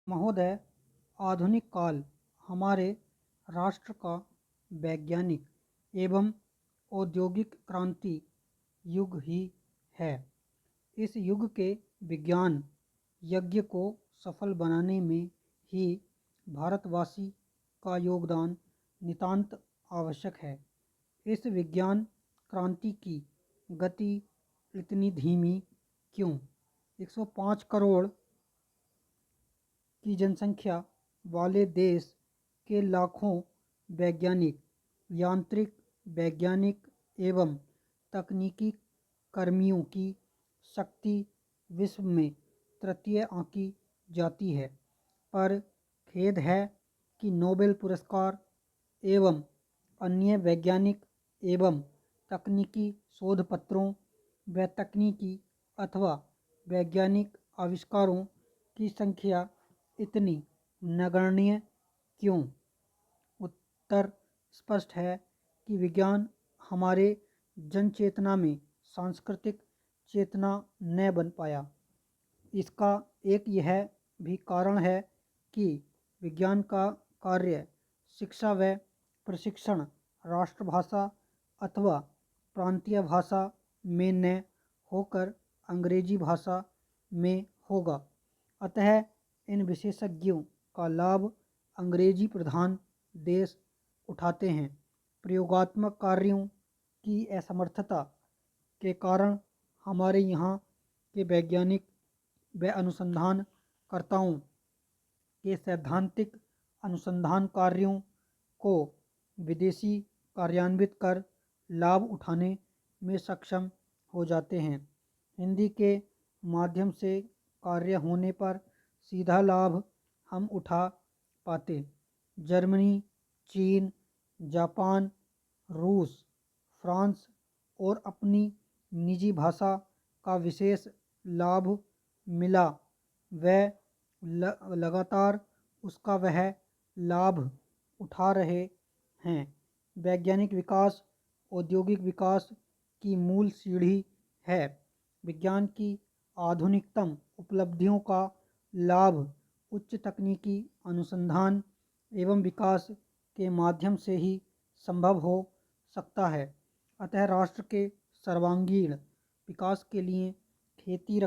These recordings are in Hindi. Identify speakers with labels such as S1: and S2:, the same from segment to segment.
S1: महोदय, आधुनिक काल हमारे राष्ट्र का वैज्ञानिक एवं औद्योगिक क्रांति युग ही है। इस युग के विज्ञान यज्ञ को सफल बनाने में ही भारतवासी का योगदान नितांत आवश्यक है। इस विज्ञान क्रांति की गति इतनी धीमी क्यों? 105 करोड़ की जनसंख्या वाले देश के लाखों वैज्ञानिक, यांत्रिक वैज्ञानिक एवं तकनीकी कर्मियों की शक्ति विश्व में तृतीय आंकी जाती है। पर खेद है कि नोबेल पुरस्कार एवं अन्य वैज्ञानिक एवं तकनीकी शोध पत्रों व तकनीकी अथवा वैज्ञानिक आविष्कारों की संख्या इतनी नगण्य क्यों? उत्तर स्पष्ट है कि विज्ञान हमारे जन चेतना में सांस्कृतिक चेतना न बन पाया। इसका एक यह भी कारण है कि विज्ञान का कार्य शिक्षा व प्रशिक्षण राष्ट्रभाषा अथवा प्रांतीय भाषा में न होकर अंग्रेजी भाषा में होगा। अतः इन विशेषज्ञों का लाभ अंग्रेजी प्रधान देश उठाते हैं। प्रयोगात्मक कार्यों की असमर्थता के कारण हमारे यहाँ के वैज्ञानिक व अनुसंधानकर्ताओं के सैद्धांतिक अनुसंधान कार्यों को विदेशी कार्यान्वित कर लाभ उठाने में सक्षम हो जाते हैं। हिंदी के माध्यम से कार्य होने पर सीधा लाभ हम उठा पाते। जर्मनी, चीन, जापान, रूस, फ्रांस और अपनी निजी भाषा का विशेष लाभ मिला व लगातार उसका वह लाभ उठा रहे हैं। वैज्ञानिक विकास औद्योगिक विकास की मूल सीढ़ी है। विज्ञान की आधुनिकतम उपलब्धियों का लाभ उच्च तकनीकी अनुसंधान एवं विकास के माध्यम से ही संभव हो सकता है। अतः राष्ट्र के सर्वांगीण विकास के लिए खेती,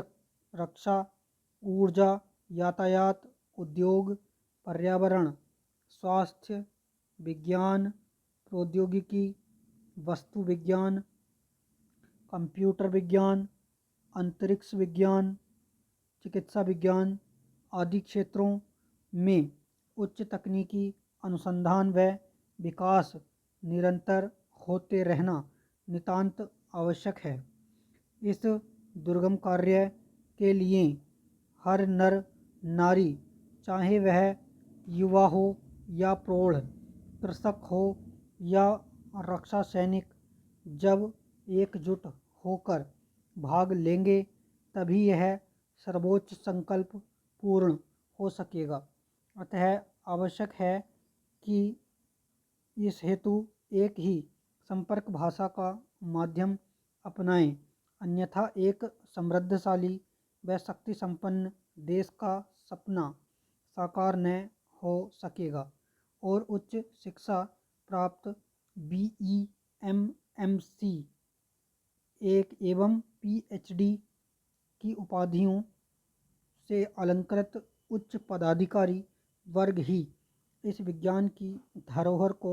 S1: रक्षा, ऊर्जा, यातायात, उद्योग, पर्यावरण, स्वास्थ्य, विज्ञान, प्रौद्योगिकी, वस्तु विज्ञान, कंप्यूटर विज्ञान, अंतरिक्ष विज्ञान, चिकित्सा विज्ञान आदि क्षेत्रों में उच्च तकनीकी अनुसंधान व विकास निरंतर होते रहना नितांत आवश्यक है। इस दुर्गम कार्य के लिए हर नर नारी, चाहे वह युवा हो या प्रौढ़, कृषक हो या रक्षा सैनिक, जब एकजुट होकर भाग लेंगे तभी यह सर्वोच्च संकल्प पूर्ण हो सकेगा। अतः आवश्यक है कि इस हेतु एक ही संपर्क भाषा का माध्यम अपनाएं, अन्यथा एक समृद्धशाली व शक्ति संपन्न देश का सपना साकार न हो सकेगा और उच्च शिक्षा प्राप्त BE, एक एवं PhD की उपाधियों से अलंकृत उच्च पदाधिकारी वर्ग ही इस विज्ञान की धरोहर को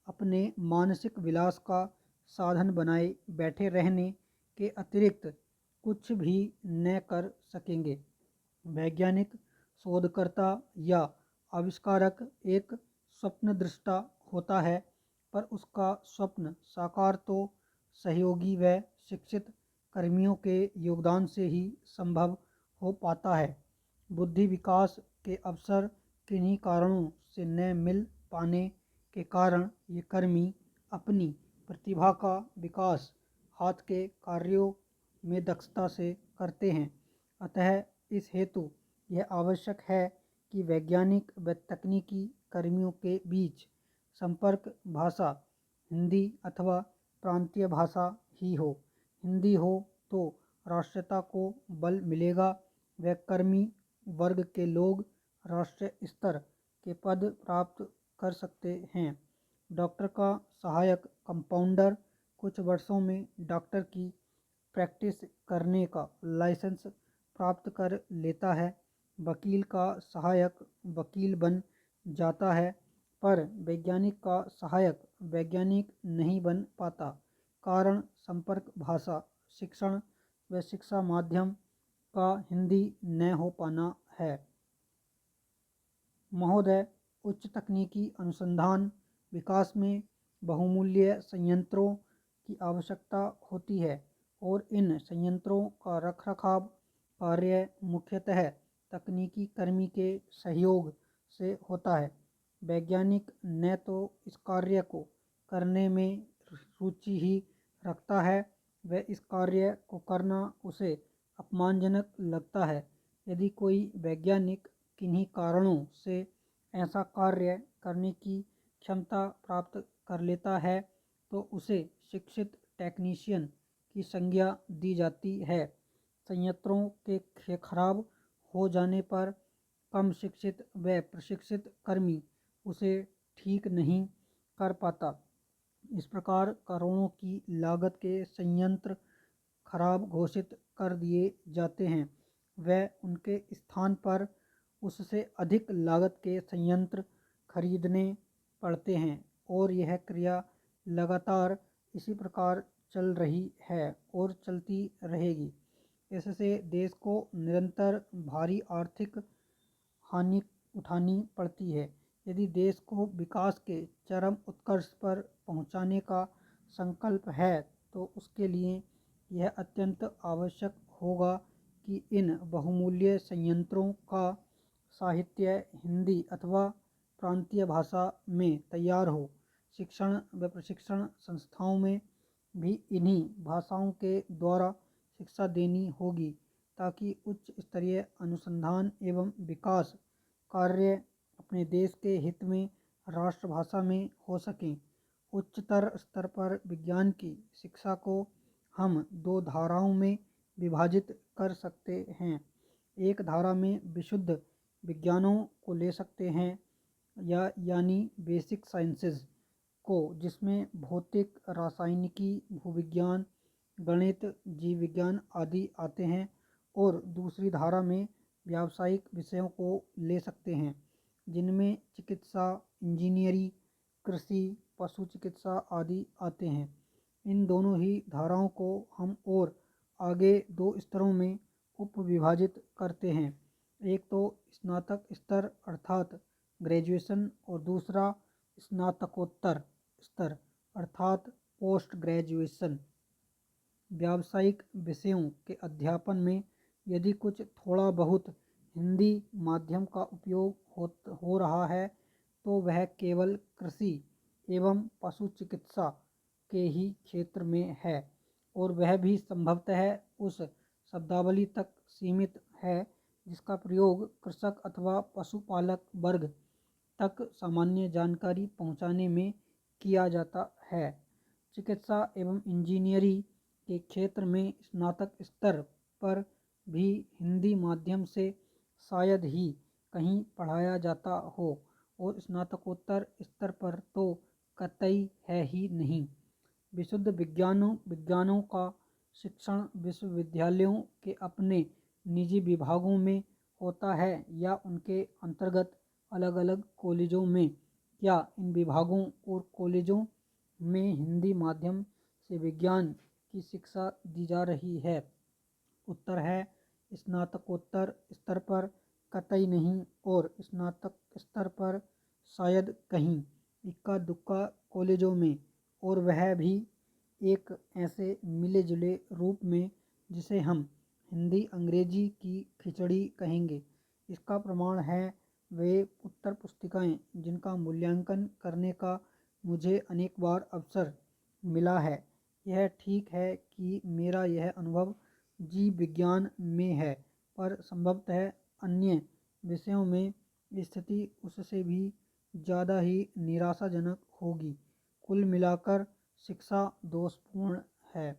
S1: अपने मानसिक विलास का साधन बनाए बैठे रहने के अतिरिक्त कुछ भी न कर सकेंगे। वैज्ञानिक शोधकर्ता या आविष्कारक एक स्वप्नदृष्टा होता है, पर उसका स्वप्न साकार तो सहयोगी व शिक्षित कर्मियों के योगदान से ही संभव हो पाता है। बुद्धि विकास के अवसर किन्हीं कारणों से न मिल पाने के कारण ये कर्मी अपनी प्रतिभा का विकास हाथ के कार्यों में दक्षता से करते हैं। अतः इस हेतु यह आवश्यक है कि वैज्ञानिक व तकनीकी कर्मियों के बीच संपर्क भाषा हिंदी अथवा प्रांतीय भाषा ही हो। हिंदी हो तो राष्ट्रीयता को बल मिलेगा व कर्मी वर्ग के लोग राष्ट्रीय स्तर के पद प्राप्त कर सकते हैं। डॉक्टर का सहायक कंपाउंडर कुछ वर्षों में डॉक्टर की प्रैक्टिस करने का लाइसेंस प्राप्त कर लेता है। वकील का सहायक वकील बन जाता है, पर वैज्ञानिक का सहायक वैज्ञानिक नहीं बन पाता। कारण संपर्क भाषा, शिक्षण व शिक्षा माध्यम का हिंदी न हो पाना है। महोदय, उच्च तकनीकी अनुसंधान विकास में बहुमूल्य संयंत्रों की आवश्यकता होती है और इन संयंत्रों का रखरखाव कार्य मुख्यतः तकनीकी कर्मी के सहयोग से होता है। वैज्ञानिक न तो इस कार्य को करने में रुचि ही रखता है, व इस कार्य को करना उसे अपमानजनक लगता है। यदि कोई वैज्ञानिक किन्हीं कारणों से ऐसा कार्य करने की क्षमता प्राप्त कर लेता है तो उसे शिक्षित टेक्नीशियन की संज्ञा दी जाती है। संयंत्रों के खराब हो जाने पर कम शिक्षित व प्रशिक्षित कर्मी उसे ठीक नहीं कर पाता। इस प्रकार करोड़ों की लागत के संयंत्र खराब घोषित कर दिए जाते हैं व उनके स्थान पर उससे अधिक लागत के संयंत्र खरीदने पड़ते हैं और यह क्रिया लगातार इसी प्रकार चल रही है और चलती रहेगी। इससे देश को निरंतर भारी आर्थिक हानि उठानी पड़ती है। यदि देश को विकास के चरम उत्कर्ष पर पहुंचाने का संकल्प है तो उसके लिए यह अत्यंत आवश्यक होगा कि इन बहुमूल्य संयंत्रों का साहित्य हिंदी अथवा प्रांतीय भाषा में तैयार हो। शिक्षण व प्रशिक्षण संस्थाओं में भी इन्हीं भाषाओं के द्वारा शिक्षा देनी होगी ताकि उच्च स्तरीय अनुसंधान एवं विकास कार्य अपने देश के हित में राष्ट्रभाषा में हो सकें। उच्चतर स्तर पर विज्ञान की शिक्षा को हम दो धाराओं में विभाजित कर सकते हैं। एक धारा में विशुद्ध विज्ञानों को ले सकते हैं यानी बेसिक साइंसेज को, जिसमें भौतिक, रासायनिकी, भूविज्ञान, गणित, जीव विज्ञान आदि आते हैं, और दूसरी धारा में व्यावसायिक विषयों को ले सकते हैं जिनमें चिकित्सा, इंजीनियरिंग, कृषि, पशु चिकित्सा आदि आते हैं। इन दोनों ही धाराओं को हम और आगे दो स्तरों में उप विभाजित करते हैं। एक तो स्नातक स्तर अर्थात ग्रेजुएशन और दूसरा स्नातकोत्तर स्तर अर्थात पोस्ट ग्रेजुएशन। व्यावसायिक विषयों के अध्यापन में यदि कुछ थोड़ा बहुत हिंदी माध्यम का उपयोग हो रहा है तो वह केवल कृषि एवं पशु चिकित्सा के ही क्षेत्र में है, और वह भी संभवतः उस शब्दावली तक सीमित है जिसका प्रयोग कृषक अथवा पशुपालक वर्ग तक सामान्य जानकारी पहुंचाने में किया जाता है। चिकित्सा एवं इंजीनियरिंग के क्षेत्र में स्नातक स्तर पर भी हिंदी माध्यम से शायद ही कहीं पढ़ाया जाता हो और स्नातकोत्तर स्तर पर तो कतई है ही नहीं। विशुद्ध विज्ञानों का शिक्षण विश्वविद्यालयों के अपने निजी विभागों में होता है या उनके अंतर्गत अलग अलग कॉलेजों में, या इन विभागों और कॉलेजों में हिंदी माध्यम से विज्ञान की शिक्षा दी जा रही है? उत्तर है स्नातकोत्तर स्तर पर कतई नहीं और स्नातक स्तर पर शायद कहीं इक्का दुक्का कॉलेजों में, और वह भी एक ऐसे मिले जुले रूप में जिसे हम हिंदी अंग्रेजी की खिचड़ी कहेंगे। इसका प्रमाण है वे उत्तर पुस्तिकाएं जिनका मूल्यांकन करने का मुझे अनेक बार अवसर मिला है। यह ठीक है कि मेरा यह अनुभव जीव विज्ञान में है, पर संभवतः अन्य विषयों में स्थिति उससे भी ज़्यादा ही निराशाजनक होगी। कुल मिलाकर शिक्षा दोषपूर्ण है।